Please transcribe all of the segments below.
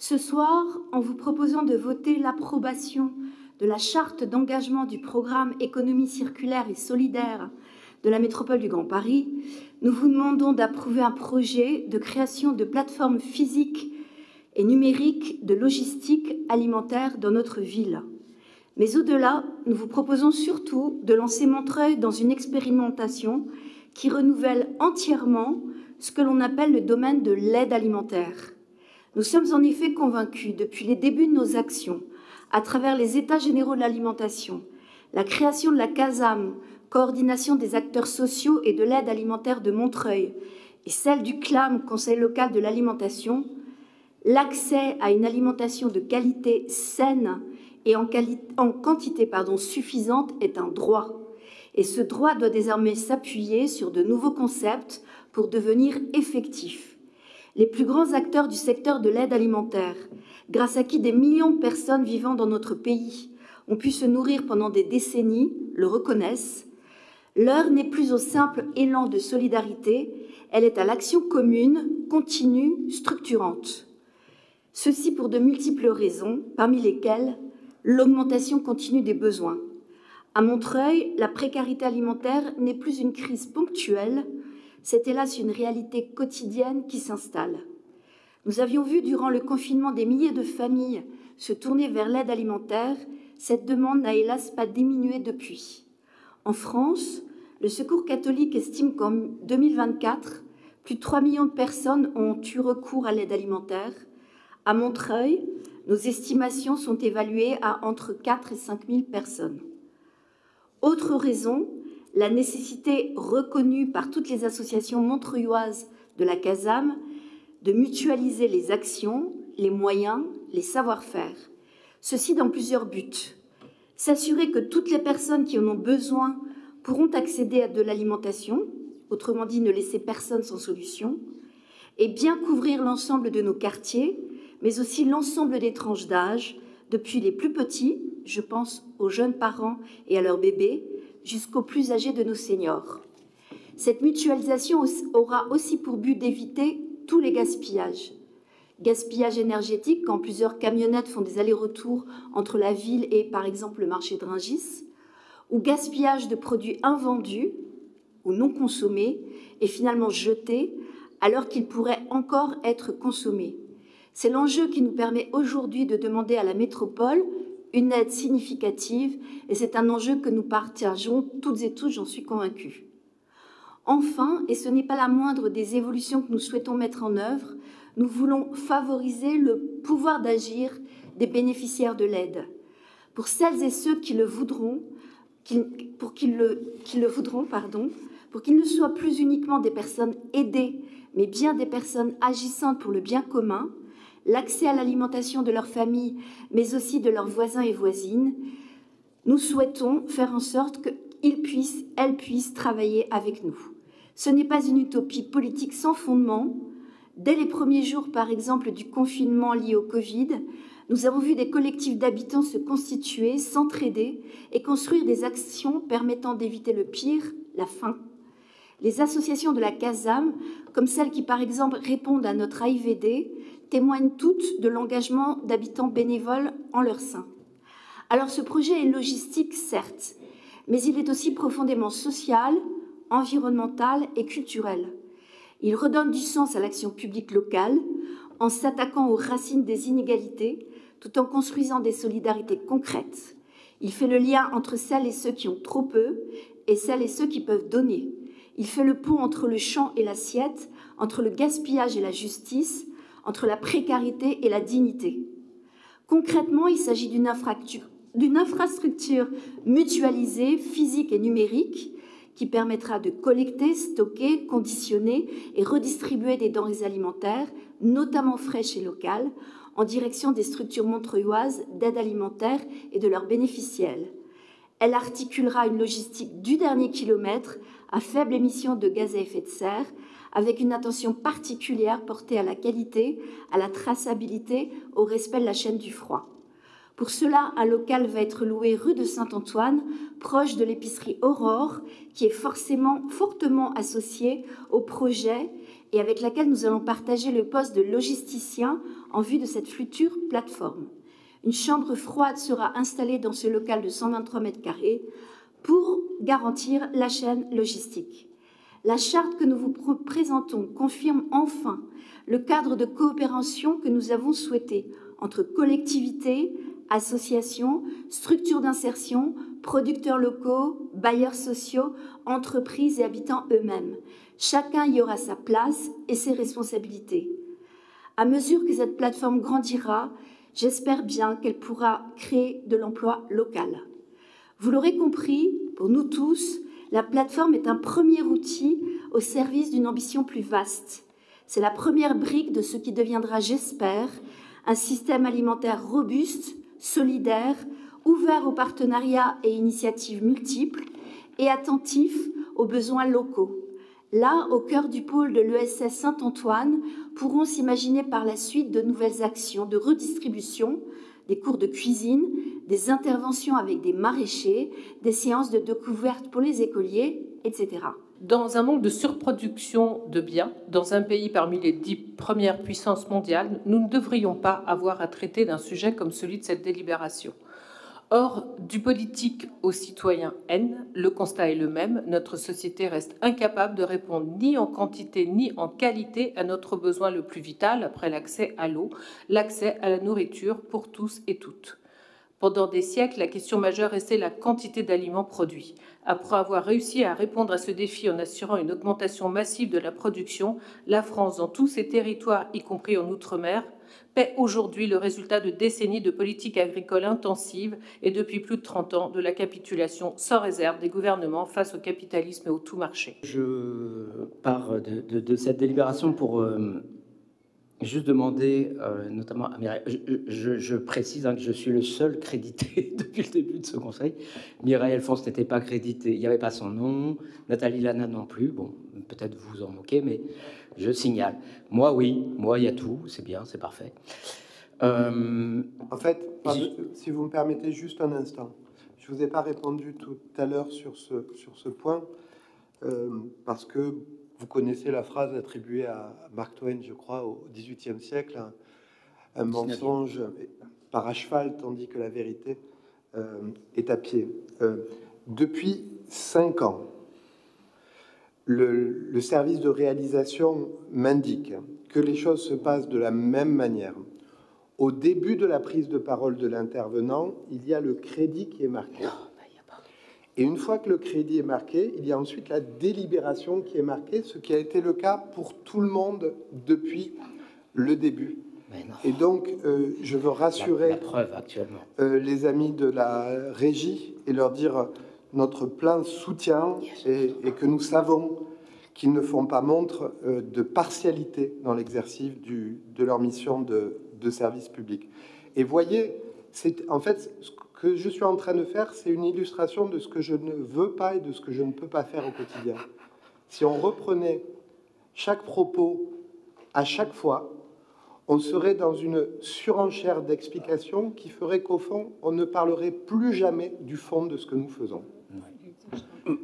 Ce soir, en vous proposant de voter l'approbation de la charte d'engagement du programme Économie circulaire et solidaire de la métropole du Grand Paris, nous vous demandons d'approuver un projet de création de plateformes physiques et numériques de logistique alimentaire dans notre ville. Mais au-delà, nous vous proposons surtout de lancer Montreuil dans une expérimentation qui renouvelle entièrement ce que l'on appelle le domaine de l'aide alimentaire. Nous sommes en effet convaincus, depuis les débuts de nos actions, à travers les États généraux de l'alimentation, la création de la CASAM, coordination des acteurs sociaux et de l'aide alimentaire de Montreuil, et celle du CLAM, Conseil local de l'alimentation, l'accès à une alimentation de qualité saine et en quantité suffisante est un droit. Et ce droit doit désormais s'appuyer sur de nouveaux concepts pour devenir effectif. Les plus grands acteurs du secteur de l'aide alimentaire, grâce à qui des millions de personnes vivant dans notre pays ont pu se nourrir pendant des décennies, le reconnaissent. L'heure n'est plus au simple élan de solidarité, elle est à l'action commune, continue, structurante. Ceci pour de multiples raisons, parmi lesquelles l'augmentation continue des besoins. À Montreuil, la précarité alimentaire n'est plus une crise ponctuelle, c'est hélas une réalité quotidienne qui s'installe. Nous avions vu durant le confinement des milliers de familles se tourner vers l'aide alimentaire. Cette demande n'a hélas pas diminué depuis. En France, le Secours catholique estime qu'en 2024, plus de 3 millions de personnes ont eu recours à l'aide alimentaire. À Montreuil, nos estimations sont évaluées à entre 4 et 5 000 personnes. Autre raison, la nécessité reconnue par toutes les associations montreuilloises de la CASAM de mutualiser les actions, les moyens, les savoir-faire. Ceci dans plusieurs buts. S'assurer que toutes les personnes qui en ont besoin pourront accéder à de l'alimentation, autrement dit ne laisser personne sans solution, et bien couvrir l'ensemble de nos quartiers, mais aussi l'ensemble des tranches d'âge, depuis les plus petits, je pense aux jeunes parents et à leurs bébés, jusqu'aux plus âgés de nos seniors. Cette mutualisation aura aussi pour but d'éviter tous les gaspillages. Gaspillage énergétique, quand plusieurs camionnettes font des allers-retours entre la ville et, par exemple, le marché de Rungis, ou gaspillage de produits invendus ou non consommés et finalement jetés alors qu'ils pourraient encore être consommés. C'est l'enjeu qui nous permet aujourd'hui de demander à la métropole une aide significative et c'est un enjeu que nous partageons toutes et tous, j'en suis convaincue. Enfin, et ce n'est pas la moindre des évolutions que nous souhaitons mettre en œuvre, nous voulons favoriser le pouvoir d'agir des bénéficiaires de l'aide. Pour celles et ceux qui le voudront, pour qu'ils ne soient plus uniquement des personnes aidées, mais bien des personnes agissantes pour le bien commun, l'accès à l'alimentation de leur famille, mais aussi de leurs voisins et voisines, nous souhaitons faire en sorte qu'elles puissent travailler avec nous. Ce n'est pas une utopie politique sans fondement. Dès les premiers jours, par exemple, du confinement lié au Covid, nous avons vu des collectifs d'habitants se constituer, s'entraider et construire des actions permettant d'éviter le pire, la faim. Les associations de la CASAM, comme celles qui, par exemple, répondent à notre AIVD, témoignent toutes de l'engagement d'habitants bénévoles en leur sein. Alors ce projet est logistique, certes, mais il est aussi profondément social, environnemental et culturel. Il redonne du sens à l'action publique locale en s'attaquant aux racines des inégalités tout en construisant des solidarités concrètes. Il fait le lien entre celles et ceux qui ont trop peu et celles et ceux qui peuvent donner. Il fait le pont entre le champ et l'assiette, entre le gaspillage et la justice, entre la précarité et la dignité. Concrètement, il s'agit d'une infrastructure mutualisée, physique et numérique, qui permettra de collecter, stocker, conditionner et redistribuer des denrées alimentaires, notamment fraîches et locales, en direction des structures montreuilloises d'aide alimentaire et de leurs bénéficiaires. Elle articulera une logistique du dernier kilomètre à faible émission de gaz à effet de serre, avec une attention particulière portée à la qualité, à la traçabilité, au respect de la chaîne du froid. Pour cela, un local va être loué rue de Saint-Antoine, proche de l'épicerie Aurore, qui est fortement associée au projet et avec laquelle nous allons partager le poste de logisticien en vue de cette future plateforme. Une chambre froide sera installée dans ce local de 123 mètres carrés pour garantir la chaîne logistique. La charte que nous vous présentons confirme enfin le cadre de coopération que nous avons souhaité entre collectivités, associations, structures d'insertion, producteurs locaux, bailleurs sociaux, entreprises et habitants eux-mêmes. Chacun y aura sa place et ses responsabilités. À mesure que cette plateforme grandira, j'espère bien qu'elle pourra créer de l'emploi local. Vous l'aurez compris, pour nous tous, la plateforme est un premier outil au service d'une ambition plus vaste. C'est la première brique de ce qui deviendra, j'espère, un système alimentaire robuste, solidaire, ouvert aux partenariats et initiatives multiples et attentif aux besoins locaux. Là, au cœur du pôle de l'ESS Saint-Antoine, pourront s'imaginer par la suite de nouvelles actions de redistribution, des cours de cuisine, des interventions avec des maraîchers, des séances de découverte pour les écoliers, etc. Dans un monde de surproduction de biens, dans un pays parmi les 10 premières puissances mondiales, nous ne devrions pas avoir à traiter d'un sujet comme celui de cette délibération. Or, du politique au citoyen N, le constat est le même, notre société reste incapable de répondre ni en quantité ni en qualité à notre besoin le plus vital, après l'accès à l'eau, l'accès à la nourriture pour tous et toutes. Pendant des siècles, la question majeure restait la quantité d'aliments produits. Après avoir réussi à répondre à ce défi en assurant une augmentation massive de la production, la France, dans tous ses territoires, y compris en Outre-mer, paie aujourd'hui le résultat de décennies de politique agricole intensive et depuis plus de 30 ans de la capitulation sans réserve des gouvernements face au capitalisme et au tout-marché. Je pars de cette délibération pour juste demander, notamment à Mireille, je précise que je suis le seul crédité depuis le début de ce conseil. Mireille Alphonse n'était pas créditée, il n'y avait pas son nom, Nathalie Lana non plus, bon, peut-être vous en moquez, mais je signale. Moi, oui, moi, il y a tout, c'est bien, c'est parfait. En fait, si vous me permettez juste un instant, je ne vous ai pas répondu tout à l'heure sur ce point, parce que vous connaissez la phrase attribuée à Mark Twain, je crois, au XVIIIe siècle, un mensonge part à cheval, tandis que la vérité est à pied. Depuis 5 ans, le service de réalisation m'indique que les choses se passent de la même manière. Au début de la prise de parole de l'intervenant, il y a le crédit qui est marqué. Et une fois que le crédit est marqué, il y a ensuite la délibération qui est marquée, ce qui a été le cas pour tout le monde depuis le début. Et donc, je veux rassurer la preuve actuellement. Les amis de la régie et leur dire notre plein soutien et que nous savons qu'ils ne font pas montre de partialité dans l'exercice de leur mission de service public. Et voyez, c'est en fait ce que je suis en train de faire, c'est une illustration de ce que je ne veux pas et de ce que je ne peux pas faire au quotidien. Si on reprenait chaque propos à chaque fois, on serait dans une surenchère d'explications qui ferait qu'au fond, on ne parlerait plus jamais du fond de ce que nous faisons.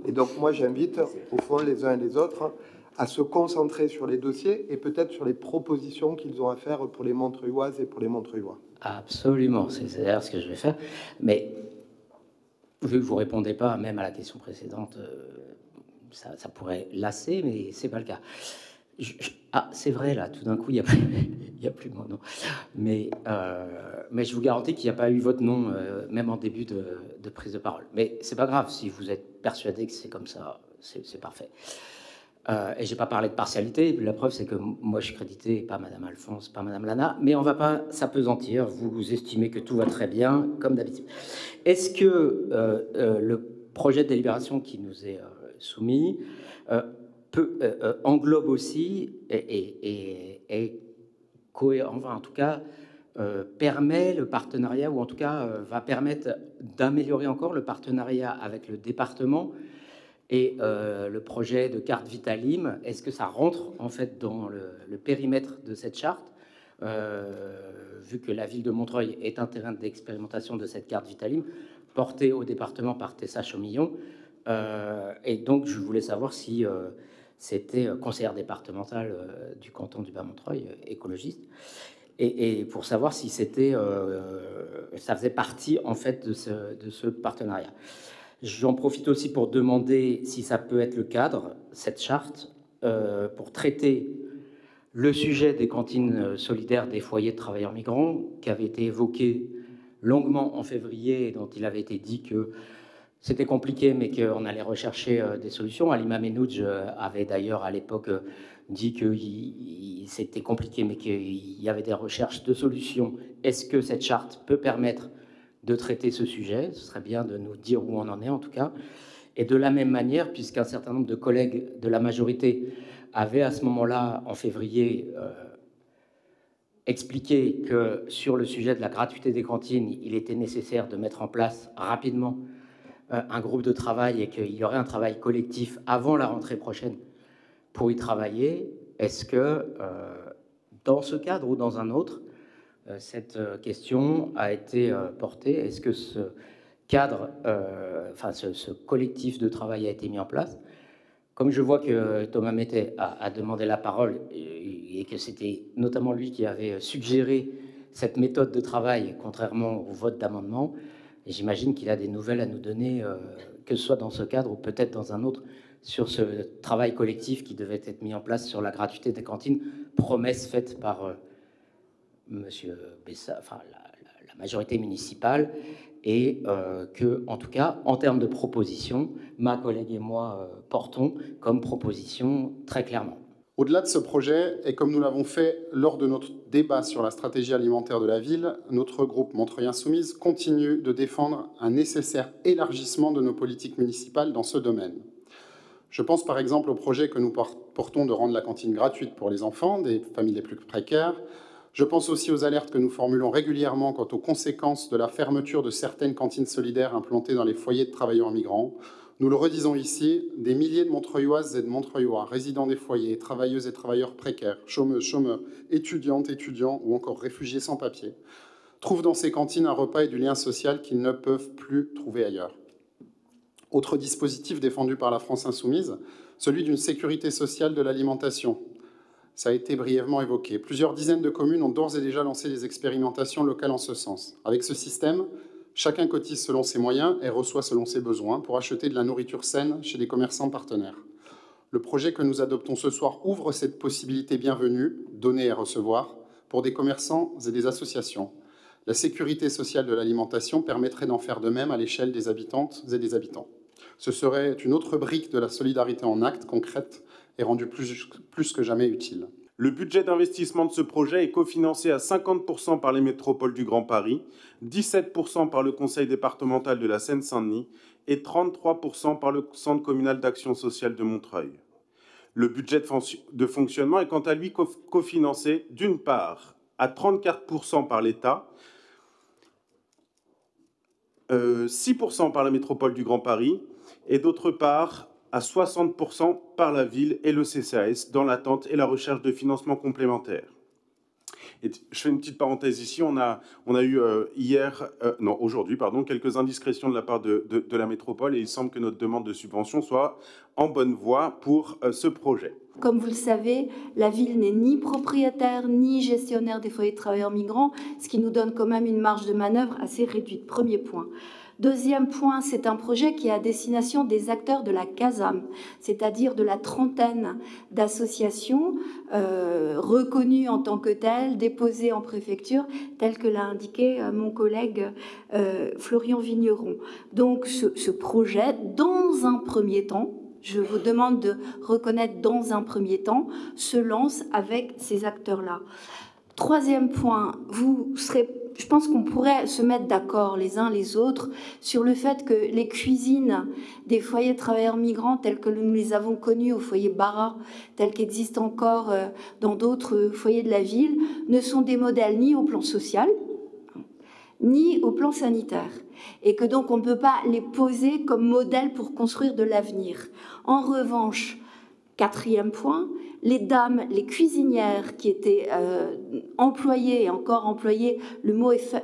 Et donc moi, j'invite au fond les uns et les autres à se concentrer sur les dossiers et peut-être sur les propositions qu'ils ont à faire pour les Montreuilloises et pour les Montreuillois. Absolument, c'est d'ailleurs ce que je vais faire. Mais vu que vous ne répondez pas même à la question précédente, ça pourrait lasser, mais ce n'est pas le cas. Ah, c'est vrai, là, tout d'un coup, il n'y a plus mon nom. Mais je vous garantis qu'il n'y a pas eu votre nom, même en début de prise de parole. Mais c'est pas grave, si vous êtes persuadé que c'est comme ça, c'est parfait. Et j'ai pas parlé de partialité, et puis la preuve, c'est que moi, je suis crédité, pas Madame Alphonse, pas Madame Lana, mais on va pas s'apesantir, vous estimez que tout va très bien, comme d'habitude. Est-ce que le projet de délibération qui nous est soumis englobe aussi et cohérent, enfin, en tout cas, permet le partenariat, ou en tout cas va permettre d'améliorer encore le partenariat avec le département et le projet de carte Vitalim. Est-ce que ça rentre en fait dans le périmètre de cette charte, vu que la ville de Montreuil est un terrain d'expérimentation de cette carte Vitalim, portée au département par Tessa Chaumillon, et donc je voulais savoir si c'était conseillère départementale du canton du Bas-Montreuil, écologiste, et pour savoir si c'était, ça faisait partie en fait de ce partenariat. J'en profite aussi pour demander si ça peut être le cadre, cette charte, pour traiter le sujet des cantines solidaires des foyers de travailleurs migrants, qui avait été évoqué longuement en février et dont il avait été dit que c'était compliqué, mais qu'on allait rechercher des solutions. Halima Menouj avait d'ailleurs à l'époque dit que c'était compliqué, mais qu'il y avait des recherches de solutions. Est-ce que cette charte peut permettre de traiter ce sujet? Ce serait bien de nous dire où on en est, en tout cas. Et de la même manière, puisqu'un certain nombre de collègues de la majorité avaient à ce moment-là, en février, expliqué que sur le sujet de la gratuité des cantines, il était nécessaire de mettre en place rapidement un groupe de travail et qu'il y aurait un travail collectif avant la rentrée prochaine pour y travailler. Est-ce que, dans ce cadre ou dans un autre, cette question a été portée? Est-ce que ce cadre, ce collectif de travail a été mis en place? Comme je vois que Thomas Mettet a demandé la parole et que c'était notamment lui qui avait suggéré cette méthode de travail, contrairement au vote d'amendement, j'imagine qu'il a des nouvelles à nous donner, que ce soit dans ce cadre ou peut-être dans un autre, sur ce travail collectif qui devait être mis en place sur la gratuité des cantines, promesse faite par Monsieur Bessa, enfin la majorité municipale, et que, en tout cas, en termes de propositions, ma collègue et moi portons comme proposition très clairement. Au-delà de ce projet, et comme nous l'avons fait lors de notre débat sur la stratégie alimentaire de la ville, notre groupe Montreuil Insoumise continue de défendre un nécessaire élargissement de nos politiques municipales dans ce domaine. Je pense par exemple au projet que nous portons de rendre la cantine gratuite pour les enfants des familles les plus précaires. Je pense aussi aux alertes que nous formulons régulièrement quant aux conséquences de la fermeture de certaines cantines solidaires implantées dans les foyers de travailleurs migrants. Nous le redisons ici, des milliers de Montreuilloises et de Montreuillois, résidents des foyers, travailleuses et travailleurs précaires, chômeuses, chômeurs, étudiantes, étudiants ou encore réfugiés sans papier, trouvent dans ces cantines un repas et du lien social qu'ils ne peuvent plus trouver ailleurs. Autre dispositif défendu par la France Insoumise, celui d'une sécurité sociale de l'alimentation. Ça a été brièvement évoqué. Plusieurs dizaines de communes ont d'ores et déjà lancé des expérimentations locales en ce sens. Avec ce système, chacun cotise selon ses moyens et reçoit selon ses besoins pour acheter de la nourriture saine chez des commerçants partenaires. Le projet que nous adoptons ce soir ouvre cette possibilité bienvenue, donner et recevoir, pour des commerçants et des associations. La sécurité sociale de l'alimentation permettrait d'en faire de même à l'échelle des habitantes et des habitants. Ce serait une autre brique de la solidarité en actes concrète et rendue plus que jamais utile. Le budget d'investissement de ce projet est cofinancé à 50% par les métropoles du Grand Paris, 17% par le Conseil départemental de la Seine-Saint-Denis et 33% par le Centre communal d'action sociale de Montreuil. Le budget de fonctionnement est quant à lui cofinancé d'une part à 34% par l'État, 6% par la métropole du Grand Paris et d'autre part à 60% par la ville et le CCAS dans l'attente et la recherche de financement complémentaires. Et je fais une petite parenthèse ici, on a eu aujourd'hui, quelques indiscrétions de la part de la métropole et il semble que notre demande de subvention soit en bonne voie pour ce projet. Comme vous le savez, la ville n'est ni propriétaire ni gestionnaire des foyers de travailleurs migrants, ce qui nous donne quand même une marge de manœuvre assez réduite. Premier point. Deuxième point, c'est un projet qui est à destination des acteurs de la CASAM, c'est-à-dire de la trentaine d'associations reconnues en tant que telles, déposées en préfecture, telles que l'a indiqué mon collègue Florian Vigneron. Donc ce projet, dans un premier temps, je vous demande de reconnaître dans un premier temps, se lance avec ces acteurs-là. Troisième point, je pense qu'on pourrait se mettre d'accord les uns les autres sur le fait que les cuisines des foyers de travailleurs migrants tels que nous les avons connus au foyer Barra, tels qu'existent encore dans d'autres foyers de la ville, ne sont des modèles ni au plan social, ni au plan sanitaire. Et que donc on ne peut pas les poser comme modèle pour construire de l'avenir. En revanche, quatrième point, les dames, les cuisinières qui étaient employées, et encore employées, le mot est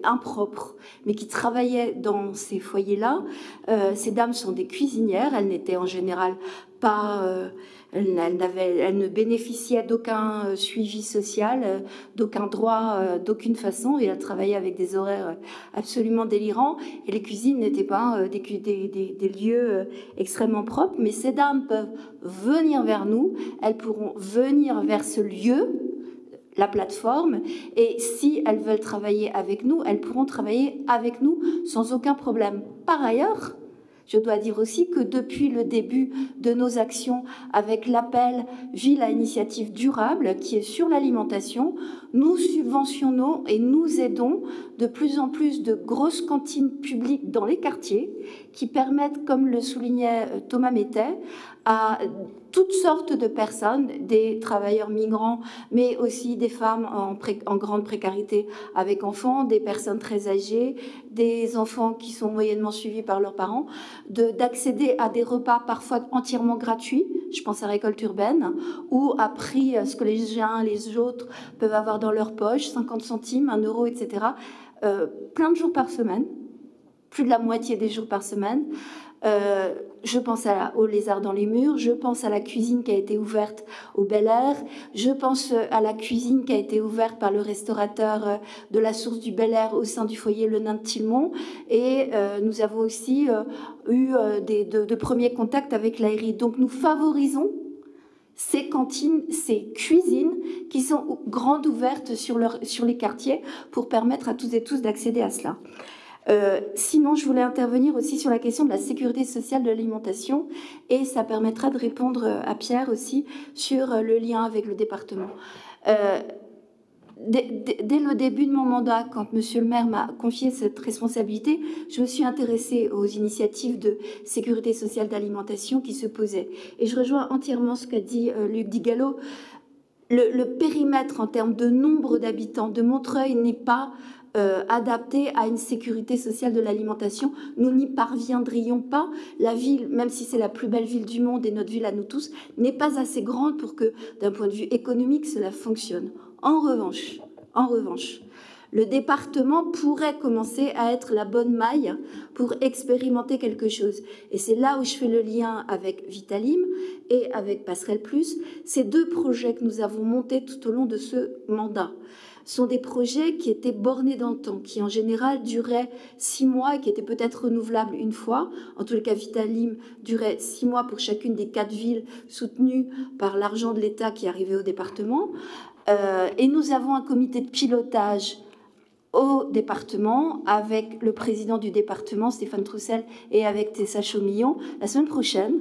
impropre, mais qui travaillaient dans ces foyers-là, ces dames sont des cuisinières, elles n'étaient en général elle ne bénéficiait d'aucun suivi social, d'aucun droit, d'aucune façon, et elle travaillait avec des horaires absolument délirants, et les cuisines n'étaient pas des lieux extrêmement propres, mais ces dames peuvent venir vers nous, elles pourront venir vers ce lieu, la plateforme, et si elles veulent travailler avec nous, elles pourront travailler avec nous sans aucun problème. Par ailleurs, je dois dire aussi que depuis le début de nos actions avec l'appel Ville à initiative durable qui est sur l'alimentation, nous subventionnons et nous aidons de plus en plus de grosses cantines publiques dans les quartiers qui permettent, comme le soulignait Thomas Mettet, à toutes sortes de personnes, des travailleurs migrants, mais aussi des femmes en grande précarité avec enfants, des personnes très âgées, des enfants qui sont moyennement suivis par leurs parents, d'accéder à des repas parfois entièrement gratuits, je pense à Récolte Urbaine, ou à prix ce que les uns les autres peuvent avoir dans leur poche, 50 centimes, 1 euro, etc., plein de jours par semaine, plus de la moitié des jours par semaine. Je pense au Lézard dans les murs, je pense à la cuisine qui a été ouverte au Bel Air, je pense à la cuisine qui a été ouverte par le restaurateur de la Source du Bel Air au sein du foyer Le Nain de Tillemont, et nous avons aussi eu de premiers contacts avec l'ARI. Donc nous favorisons ces cantines, ces cuisines qui sont grandes ouvertes sur les quartiers pour permettre à toutes et tous d'accéder à cela. Sinon, je voulais intervenir aussi sur la question de la sécurité sociale de l'alimentation, et ça permettra de répondre à Pierre aussi sur le lien avec le département. Dès le début de mon mandat, quand monsieur le maire m'a confié cette responsabilité, je me suis intéressée aux initiatives de sécurité sociale d'alimentation qui se posaient. Et je rejoins entièrement ce qu'a dit Luc Digallo. Le périmètre en termes de nombre d'habitants de Montreuil n'est pas adapté à une sécurité sociale de l'alimentation. Nous n'y parviendrions pas. La ville, même si c'est la plus belle ville du monde et notre ville à nous tous, n'est pas assez grande pour que, d'un point de vue économique, cela fonctionne. En revanche, le département pourrait commencer à être la bonne maille pour expérimenter quelque chose. Et c'est là où je fais le lien avec Vitalim et avec Passerelle Plus. Ces deux projets que nous avons montés tout au long de ce mandat sont des projets qui étaient bornés dans le temps, qui en général duraient 6 mois et qui étaient peut-être renouvelables une fois. En tous les cas, Vitalim durait 6 mois pour chacune des 4 villes soutenues par l'argent de l'État qui arrivait au département. Et nous avons un comité de pilotage au département avec le président du département, Stéphane Troussel, et avec Tessa Chaumillon, la semaine prochaine,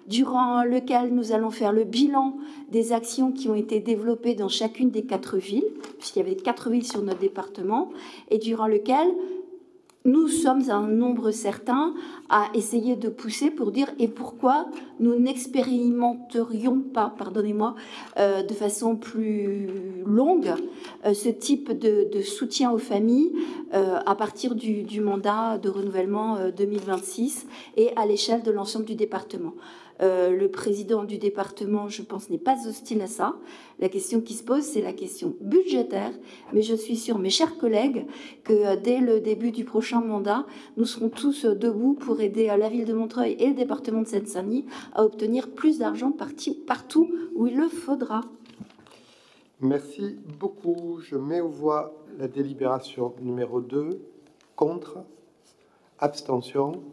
durant lequel nous allons faire le bilan des actions qui ont été développées dans chacune des 4 villes, puisqu'il y avait 4 villes sur notre département, et durant lequel nous sommes un nombre certain à essayer de pousser pour dire et pourquoi nous n'expérimenterions pas, pardonnez-moi, de façon plus longue ce type de soutien aux familles à partir du mandat de renouvellement 2026 et à l'échelle de l'ensemble du département. Le président du département, je pense, n'est pas hostile à ça. La question qui se pose, c'est la question budgétaire. Mais je suis sûre, mes chers collègues, que dès le début du prochain mandat, nous serons tous debout pour aider la ville de Montreuil et le département de Seine-Saint-Denis à obtenir plus d'argent partout où il le faudra. Merci beaucoup. Je mets aux voix la délibération numéro 2. Contre. Abstention.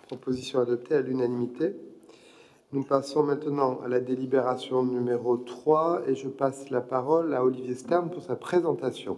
Proposition adoptée à l'unanimité. Nous passons maintenant à la délibération numéro 3 et je passe la parole à Olivier Stern pour sa présentation.